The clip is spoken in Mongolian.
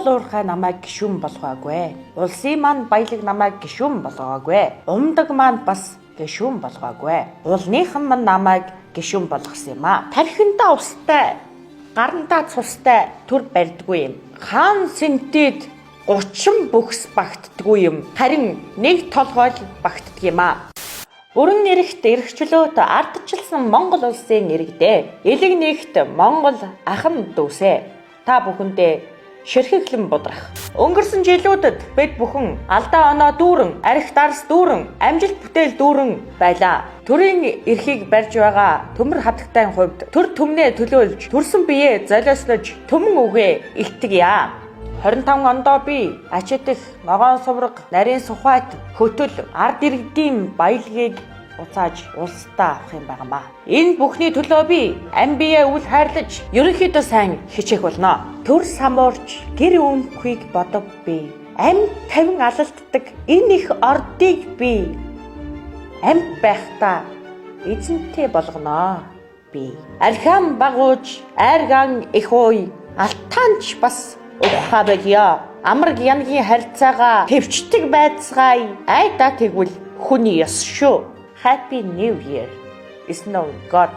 уурхай намайг гишүүн болгоогүй. Улсын маань баялаг намайг гишүүн болгоогүй. Умдаг маань бас гишүүн болгоогүй. Уулныхан маань намайг гишүүн болгосон юм аа. Тархиндаа устай, гарандаа цустай төр барьдгүй юм. Хаан сэнтэд 30 бүхс багтдаггүй юм. Харин нэг толгой багтдаг юм аа. Өрн нэрэгт эрхчлөөт ардчилсан Монгол улсын иргэдээ элэг нэгт Монгол ахын дүүсээ та бүхэндээ ширхэглэн будрах. Өнгөрсөн жилүүдэд бид бүхэн алдаа оноо дүүрэн, арх дарс дүүрэн, амжилт бүтээл дүүрэн байлаа. Төрийн эрхийг барьж байгаа төмөр хатагтай хувьд төр төмнөө төлөөлж, төрсөн биеэ золиослож төмөн үгээ илтгэя. 25 ондоо би ачидах, ногоон сувраг, нарийн сухайт, хөтөл, ард иргэдийн баялагийг уцааж улсдаа авах юм байнамаа. Энэ бүхний төлөө би амбие үл хайрлаж, ерөнхийдөө сайн хичээх болно. Төр самуурч, гэр өмхийг бодов би. Амь тавин алалтдаг энэ их ордыг би амь байхдаа эзэнтэй болгоно би. Архиан багууж, айрган их ой, алтаанч бас ухаа bagya. Амар янгийн харьцаага төвчдөг байцгаая. Айда тэгвэл хүний ёс шүү. Happy New Year. Is no God.